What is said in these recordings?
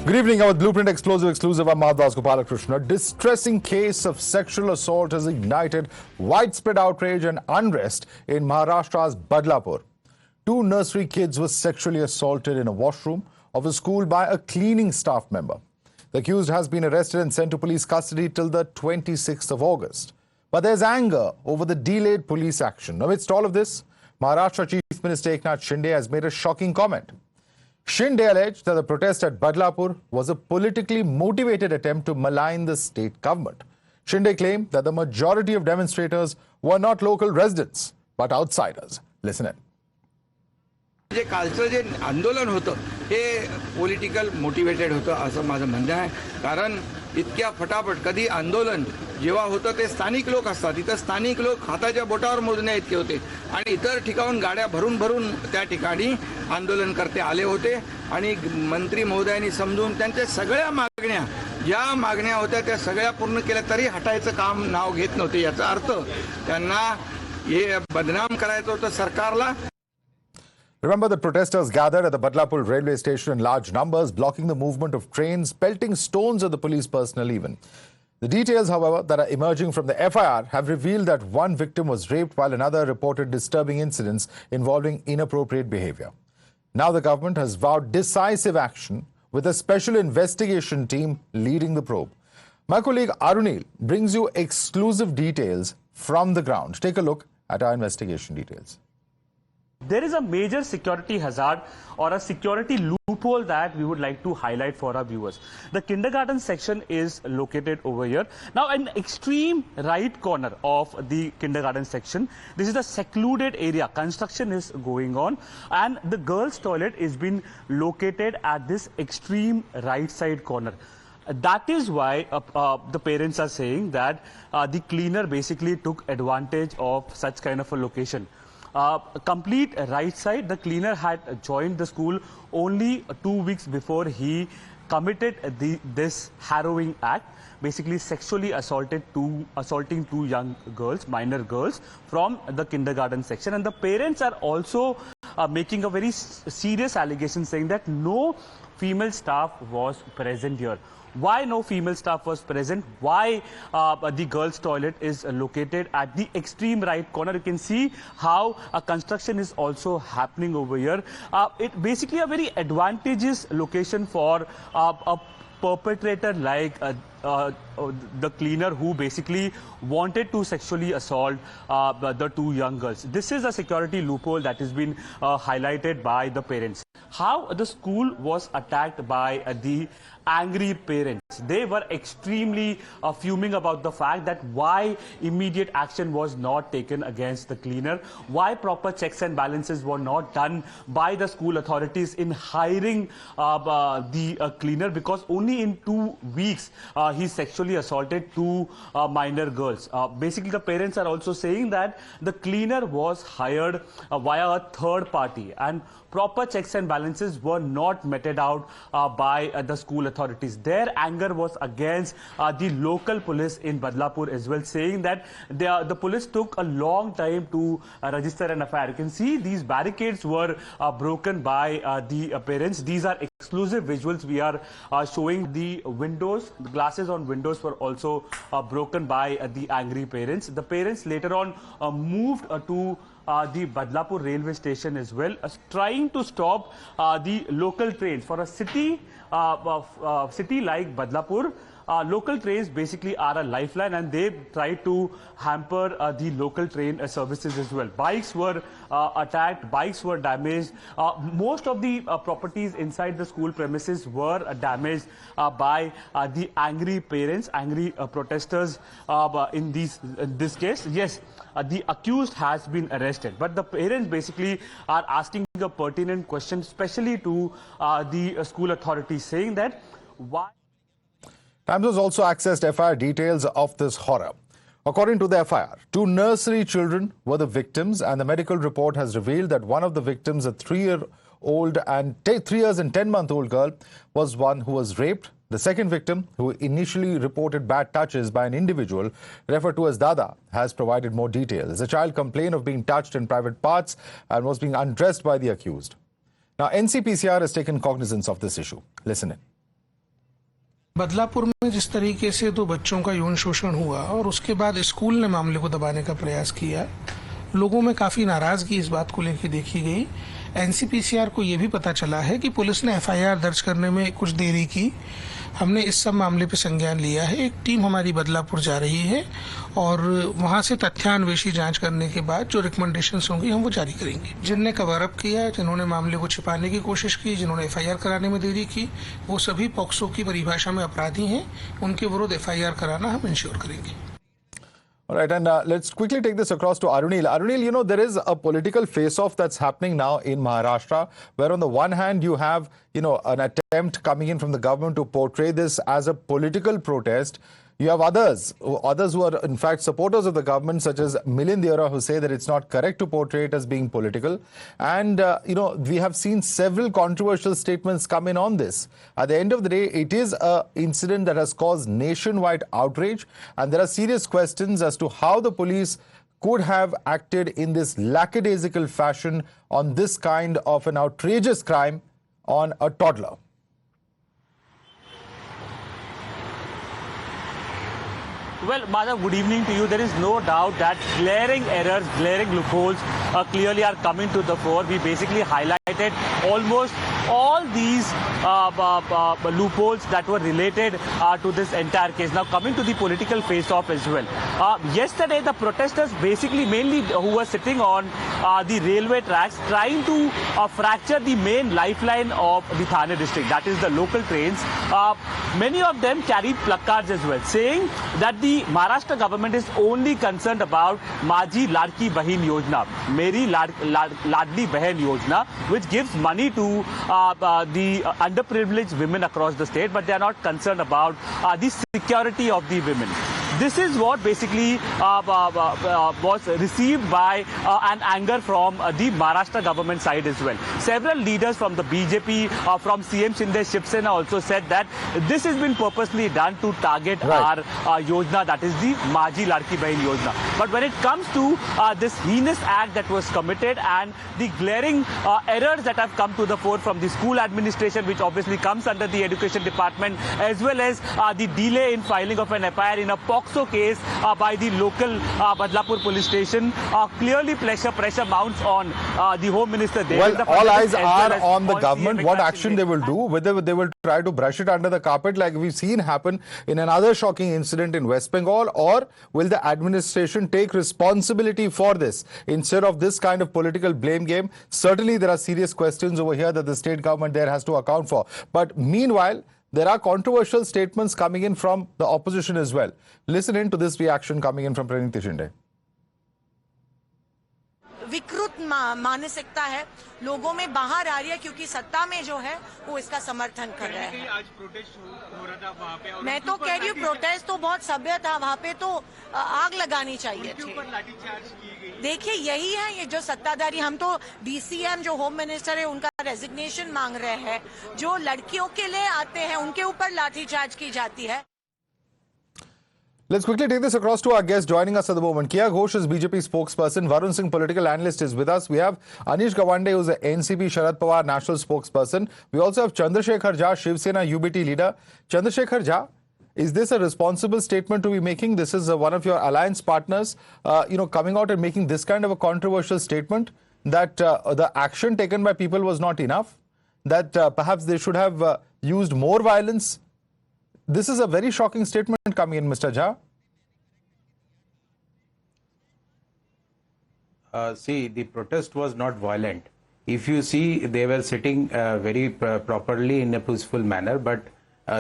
Good evening. Our Blueprint exclusive. I'm Madhavdas G. A distressing case of sexual assault has ignited widespread outrage and unrest in Maharashtra's Badlapur. Two nursery kids were sexually assaulted in a washroom of a school by a cleaning staff member. The accused has been arrested and sent to police custody till the 26th of August. But there's anger over the delayed police action. Amidst all of this, Maharashtra Chief Minister Eknath Shinde has made a shocking comment. Shinde alleged that the protest at Badlapur was a politically motivated attempt to malign the state government. Shinde claimed that the majority of demonstrators were not local residents, but outsiders. Listen in. जे कालचं जे आंदोलन होतं हे political motivated होतं असं माझं म्हणणं आहे. कारण इतक्या फटाफट कधी आंदोलन जेव्हा होतं ते स्थानिक लोक असतात. इथं स्थानिक लोक हाताच्या बोटावर मोजण्या इतके होते आणि इतर ठिकाणून गाड्या भरून भरून त्या ठिकाणी आंदोलनकर्ते आले होते आणि मंत्री महोदयांनी समजून त्यांच्या सगळ्या मागण्या ज्या मागण्या होत्या त्या सगळ्या पूर्ण केल्या तरी हटायचं काम नाव घेत नव्हते. याचा अर्थ त्यांना हे बदनाम करायचं होतं सरकारला. Remember that protesters gathered at the Badlapur railway station in large numbers, blocking the movement of trains, pelting stones at the police personnel even. The details, however, that are emerging from the FIR have revealed that one victim was raped while another reported disturbing incidents involving inappropriate behavior. Now the government has vowed decisive action with a special investigation team leading the probe. My colleague Arunil brings you exclusive details from the ground. Take a look at our investigation details. There is a major security hazard or a security loophole that we would like to highlight for our viewers. The kindergarten section is located over here. Now, in the extreme right corner of the kindergarten section, this is a secluded area. Construction is going on and the girls' toilet is being located at this extreme right side corner. That is why the parents are saying that the cleaner basically took advantage of such kind of a location. Complete right side, the cleaner had joined the school only 2 weeks before he committed this harrowing act, basically sexually assaulting two young girls, minor girls from the kindergarten section. And the parents are also making a very serious allegation saying that no female staff was present here. Why no female staff was present? Why the girls' toilet is located at the extreme right corner? You can see how a construction is also happening over here. It basically a very advantageous location for a perpetrator like the cleaner who basically wanted to sexually assault the two young girls. This is a security loophole that has been highlighted by the parents. How the school was attacked by the angry parents. They were extremely fuming about the fact that why immediate action was not taken against the cleaner, why proper checks and balances were not done by the school authorities in hiring the cleaner, because only in 2 weeks he sexually assaulted two minor girls. Basically, the parents are also saying that the cleaner was hired via a third party and proper checks and balances were not meted out by the school authorities. Their anger was against the local police in Badlapur as well, saying that the police took a long time to register an FIR. You can see these barricades were broken by the parents. These are exclusive visuals we are showing. The windows, the glasses on windows were also broken by the angry parents. The parents later on moved to the Badlapur railway station as well, trying to stop the local trains. For a city like Badlapur, local trains basically are a lifeline, and they tried to hamper the local train services as well. Bikes were attacked, bikes were damaged. Most of the properties inside the school premises were damaged by the angry parents, angry protesters in this case. Yes, the accused has been arrested, but the parents basically are asking a pertinent question, especially to the school authorities, saying that why. Times has also accessed FIR details of this horror. According to the FIR, two nursery children were the victims, and the medical report has revealed that one of the victims, a 3 years and 10-month-old girl, was one who was raped. The second victim, who initially reported bad touches by an individual referred to as Dada, has provided more details. The child complained of being touched in private parts and was being undressed by the accused. Now, NCPCR has taken cognizance of this issue. Listen in. Badlapur में जिस तरीके से 2 बच्चों का यौन शोषण हुआ और उसके बाद स्कूल ने मामले को दबाने का प्रयास किया, लोगों में काफ़ी नाराज़गी इस बात को लेकर देखी गई। एनसीपीसीआर को ये भी पता चला है कि पुलिस ने एफआईआर दर्ज करने में कुछ देरी की। हमने इस सब मामले पर संज्ञान लिया है। एक टीम हमारी बदलापुर जा रही है और वहां से तथ्यान्वेषी जांच करने के बाद जो रिकमेंडेशंस होंगी हम वो जारी करेंगे। जिनने कवर अप किया, जिन्होंने मामले को छिपाने की कोशिश की, जिन्होंने एफआईआर कराने में देरी की, वो सभी पॉक्सो की परिभाषा में अपराधी हैं। उनके विरुद्ध एफआईआर कराना हम इंश्योर करेंगे। All right, and let's quickly take this across to Arunil. Arunil, you know, there is a political face-off that's happening now in Maharashtra, where on the one hand you have, you know, an attempt coming in from the government to portray this as a political protest. You have others who are in fact supporters of the government, such as Milind Deora, who say that it's not correct to portray it as being political. And, you know, we have seen several controversial statements come in on this. At the end of the day, it is an incident that has caused nationwide outrage. And there are serious questions as to how the police could have acted in this lackadaisical fashion on this kind of an outrageous crime on a toddler. Well, Madhav, good evening to you. There is no doubt that glaring errors, glaring loopholes clearly are coming to the fore. We basically highlighted almost all these loopholes that were related to this entire case. Now, coming to the political face-off as well. Yesterday, the protesters basically mainly who were sitting on the railway tracks trying to fracture the main lifeline of the Thane district, that is the local trains. Many of them carried placards as well, saying that the Maharashtra government is only concerned about Maji Ladki Bahin Yojana, Meri Ladli Bahin Yojana, which gives money to the underprivileged women across the state, but they are not concerned about the security of the women. This is what basically was received by an anger from the Maharashtra government side as well. Several leaders from the BJP, from CM Shinde, Shiv Sena also said that this has been purposely done to target our Yojana, that is the Maji Ladki Bahin Yojana. But when it comes to this heinous act that was committed and the glaring errors that have come to the fore from the school administration, which obviously comes under the education department, as well as the delay in filing of an FIR in a POXO case by the local Badlapur police station, clearly pressure mounts on the Home Minister there. Well, all eyes are on the government, what action they will do, whether they will try to brush it under the carpet like we've seen happen in another shocking incident in West Bengal, or will the administration take responsibility for this instead of this kind of political blame game? Certainly there are serious questions over here that the state government there has to account for. But meanwhile, there are controversial statements coming in from the opposition as well. Listen in to this reaction coming in from Eknath Shinde. विकृत मानसिकता है लोगों में बाहर आ रही है, क्योंकि सत्ता में जो है वो इसका समर्थन कर रहे हैं। आज प्रोटेस्ट हो रहा था वहाँ पे, मैं तो कह रही हूँ प्रोटेस्ट तो बहुत सभ्य था, वहाँ पे तो आग लगानी चाहिए थी। देखिए यही है, ये जो सत्ताधारी, हम तो डीसीएम जो होम मिनिस्टर है उनका रेजिग्नेशन मांग रहे हैं। जो लड़कियों के लिए आते हैं उनके ऊपर लाठीचार्ज की जाती है। Let's quickly take this across to our guest joining us at the moment. Kiya Ghosh is BJP spokesperson. Varun Singh, political analyst, is with us. We have Anish Gawande, who is the NCP Sharad Pawar national spokesperson. We also have Chandrasekhar Jha, Shiv Sena UBT leader. Chandrasekhar Jha, is this a responsible statement to be making? This is one of your alliance partners, coming out and making this kind of a controversial statement that the action taken by people was not enough, that perhaps they should have used more violence. This is a very shocking statement coming in, Mr. Jha. See, the protest was not violent. If you see, they were sitting very properly in a peaceful manner, but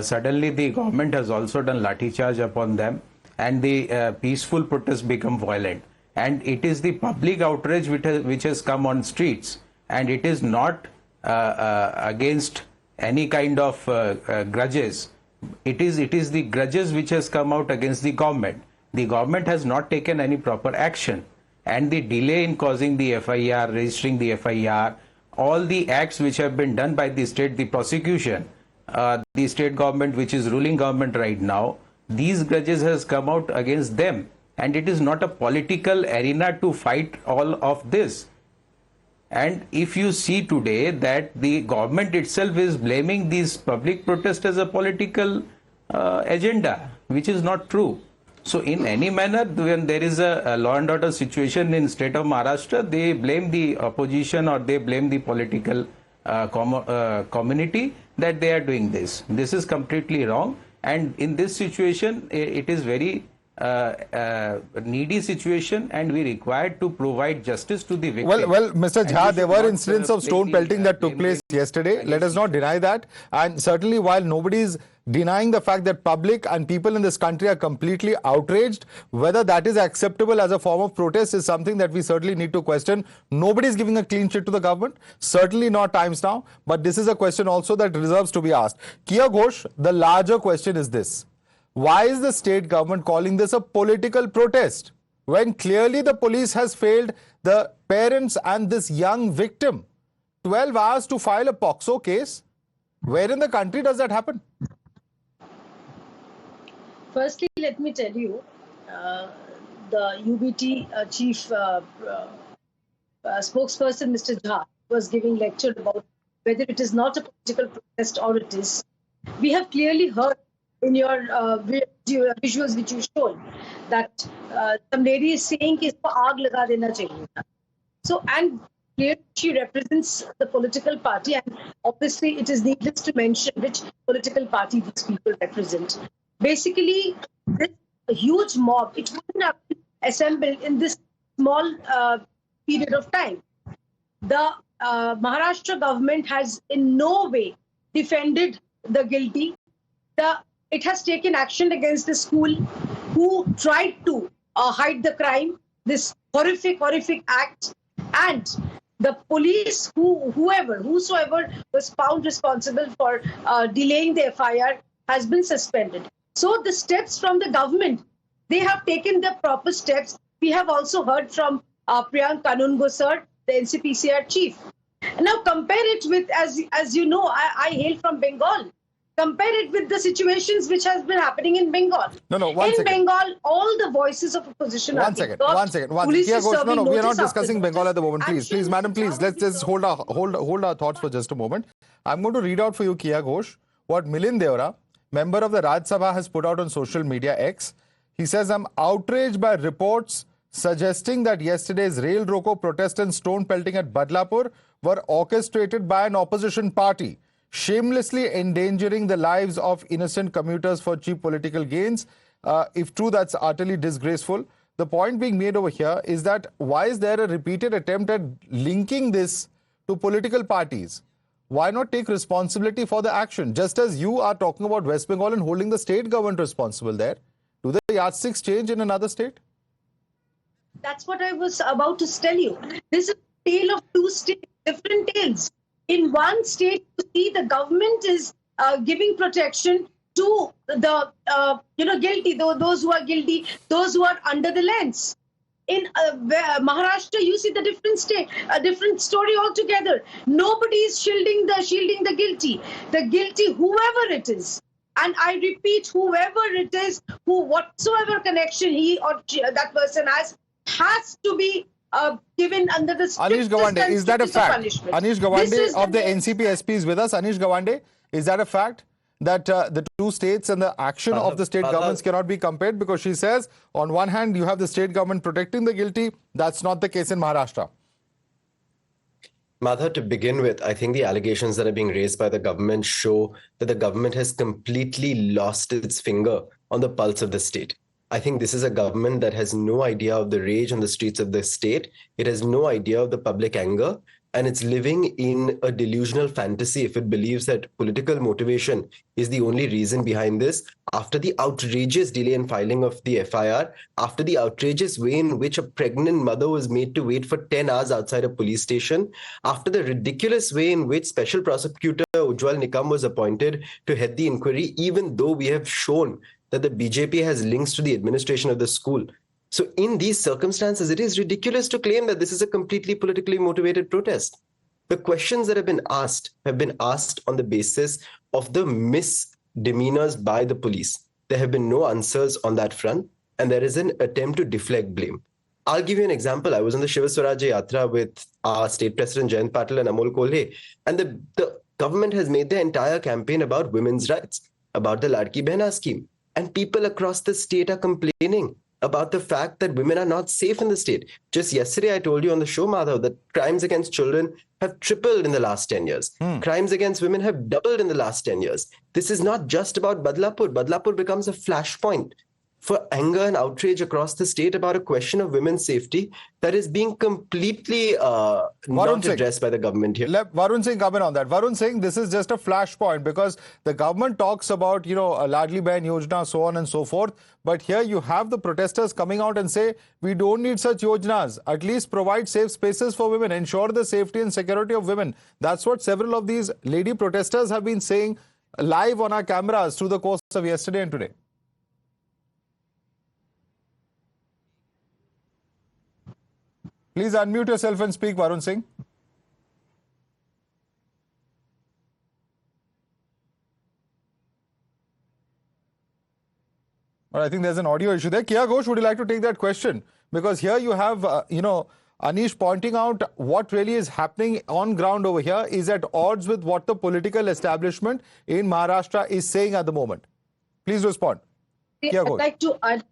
suddenly the government has also done lathi charge upon them, and the peaceful protest become violent. And it is the public outrage which has come on streets, and it is not against any kind of grudges. It is the grudges which has come out against the government. The government has not taken any proper action, and the delay in causing the FIR, registering the FIR, all the acts which have been done by the state, the prosecution, the state government which is ruling government right now, these grudges has come out against them, and it is not a political arena to fight all of this. And if you see today that the government itself is blaming these public protests as a political agenda, which is not true. So in any manner, when there is a law and order situation in state of Maharashtra, they blame the opposition or they blame the political community that they are doing this. This is completely wrong. And in this situation, it is very needy situation, and we required to provide justice to the victim. Well, Mr. Jha, there were incidents of stone pelting that took place yesterday. Let us not deny that. And certainly, while nobody is denying the fact that public and people in this country are completely outraged, whether that is acceptable as a form of protest is something that we certainly need to question. Nobody is giving a clean sheet to the government. Certainly not Times Now. But this is a question also that deserves to be asked. Kiya Ghosh, the larger question is this. Why is the state government calling this a political protest when clearly the police has failed the parents and this young victim? 12 hours to file a POCSO case? Where in the country does that happen? Firstly, let me tell you, the UBT chief spokesperson, Mr. Jha, was giving lecture about whether it is not a political protest or it is. We have clearly heard in your visuals which you showed that some lady is saying कि इसको आग लगा देना चाहिए था. So, and clearly she represents the political party, and obviously it is needless to mention which political party these people represent. Basically, this huge mob, it wouldn't have been assembled in this small period of time. The Maharashtra government has in no way defended the guilty. It has taken action against the school who tried to hide the crime, this horrific act, and the police, whosoever was found responsible for delaying the FIR has been suspended. So the steps from the government, they have taken the proper steps. We have also heard from Priyank Kanungo sir, the NCPCR chief. And now compare it with, as you know, I hail from Bengal. Compare it with the situations which has been happening in Bengal. One second. Bengal, all the voices of opposition One second. Kiya Ghosh, no, we are not discussing Bengal at the moment. Please, madam, please, let's just hold our thoughts for just a moment. I'm going to read out for you, Kiya Ghosh, what Milind Deora, member of the Rajya Sabha, has put out on social media X. He says, I'm outraged by reports suggesting that yesterday's rail roko protest and stone pelting at Badlapur were orchestrated by an opposition party, shamelessly endangering the lives of innocent commuters for cheap political gains. If true, that's utterly disgraceful. The point being made over here is that why is there a repeated attempt at linking this to political parties? Why not take responsibility for the action? Just as you are talking about West Bengal and holding the state government responsible there, do the yardsticks change in another state? That's what I was about to tell you. This is a tale of two states, different tales. In one state, you see the government is giving protection to the guilty, those who are guilty, those who are under the lens. In Maharashtra, you see the different state, a different story altogether. Nobody is shielding the guilty. The guilty, whoever it is, and I repeat, whoever it is, whatsoever connection he or that person has to be given under the Anish Gawande, is that a fact? Anish Gawande of the NCP SP is with us. Anish Gawande, is that a fact that the two states and the action of the state governments cannot be compared? Because she says, on one hand, you have the state government protecting the guilty. That's not the case in Maharashtra. Madhav, to begin with, I think the allegations that are being raised by the government show that the government has completely lost its finger on the pulse of the state. I think this is a government that has no idea of the rage on the streets of the state. It has no idea of the public anger, and it's living in a delusional fantasy if it believes that political motivation is the only reason behind this. After the outrageous delay in filing of the FIR, after the outrageous way in which a pregnant mother was made to wait for 10 hours outside a police station, after the ridiculous way in which Special Prosecutor Ujjwal Nikam was appointed to head the inquiry, even though we have shown that the BJP has links to the administration of the school. So in these circumstances, it is ridiculous to claim that this is a completely politically motivated protest. The questions that have been asked on the basis of the misdemeanors by the police. There have been no answers on that front, and there is an attempt to deflect blame. I'll give you an example. I was on the Shiva Swarajya Yatra with our state president, Jayant Patil and Amol Kolhe, and the government has made their entire campaign about women's rights. about the Ladki Behna scheme. And people across the state are complaining about the fact that women are not safe in the state. Just yesterday, I told you on the show, Madhav, that crimes against children have tripled in the last 10 years. Crimes against women have doubled in the last 10 years. This is not just about Badlapur. Badlapur becomes a flashpoint for anger and outrage across the state about a question of women's safety that is being completely not addressed by the government here. Let Varun Singh come in on that. Varun Singh, this is just a flashpoint because the government talks about, Ladli Behn Yojana, so on and so forth. But here you have the protesters coming out and say, we don't need such yojanas. At least provide safe spaces for women, ensure the safety and security of women. That's what several of these lady protesters have been saying live on our cameras through the course of yesterday and today. Please unmute yourself and speak, Varun Singh. Well, I think there's an audio issue there. Kiya Ghosh, would you like to take that question? Because here you have, Anish pointing out what really is happening on ground over here is at odds with what the political establishment in Maharashtra is saying at the moment. Please respond. Kiya Ghosh.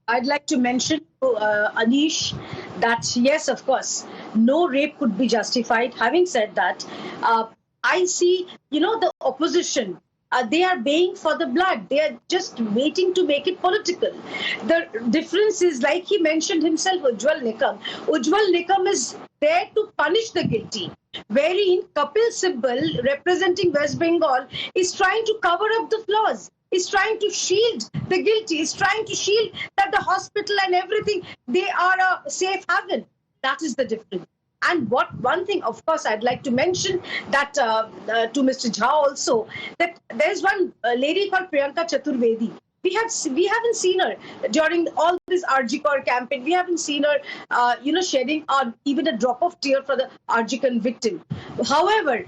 I'd like to mention to Anish that yes, of course, no rape could be justified. Having said that, I see, the opposition. They are baying for the blood. They are just waiting to make it political. The difference is, like he mentioned himself, Ujjwal Nikam. Ujjwal Nikam is there to punish the guilty, wherein Kapil Sibal, representing West Bengal, is trying to cover up the flaws. Is trying to shield the guilty, is trying to shield that the hospital and everything, they are a safe haven. That is the difference. And one thing, of course, I'd like to mention that to Mr. Jha also, that there's one lady called Priyanka Chaturvedi. We haven't seen her during all this RG campaign. We haven't seen her, shedding even a drop of tear for the RG victim. However,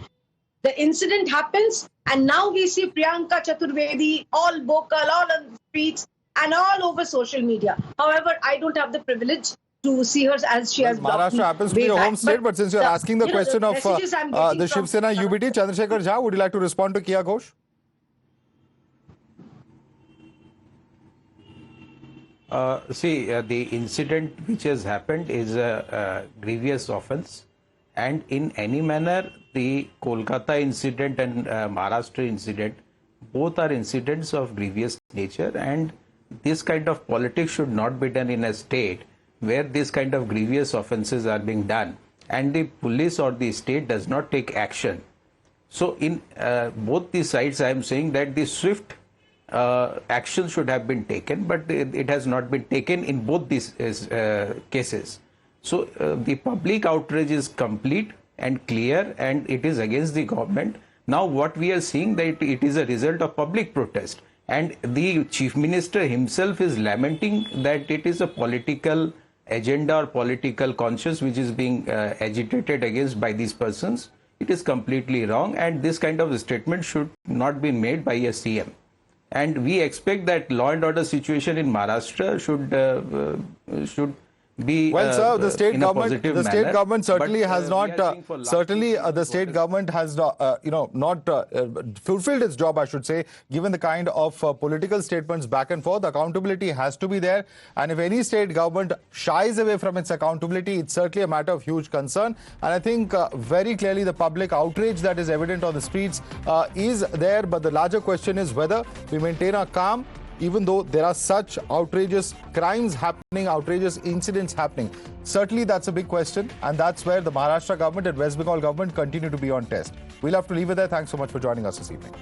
the incident happens, and now we see Priyanka Chaturvedi all vocal, all on the streets, and all over social media. However, I don't have the privilege to see her as she has. Maharashtra happens to be your home state, but since you're asking the question of the Shiv Sena UBT, Chandrasekhar Jha, would you like to respond to Kiya Ghosh? The incident which has happened is a grievous offence, and in any manner, the Kolkata incident and Maharashtra incident, both are incidents of grievous nature, and this kind of politics should not be done in a state where this kind of grievous offences are being done and the police or the state does not take action. So in both the sides, I am saying that the swift action should have been taken, but it has not been taken in both these cases. So the public outrage is complete and clear, and it is against the government. Now what we are seeing that it is a result of public protest, and the Chief Minister himself is lamenting that it is a political agenda or political conscience which is being agitated against by these persons. It is completely wrong, and this kind of statement should not be made by a CM. And we expect that law and order situation in Maharashtra should be well, sir, the state government, certainly has not, the state government has not fulfilled its job, I should say, given the kind of political statements back and forth. Accountability has to be there, and if any state government shies away from its accountability, it's certainly a matter of huge concern. And I think very clearly the public outrage that is evident on the streets is there, but the larger question is whether we maintain our calm even though there are such outrageous crimes happening, outrageous incidents happening. Certainly that's a big question, and that's where the Maharashtra government and West Bengal government continue to be on test. We'll have to leave it there. Thanks so much for joining us this evening.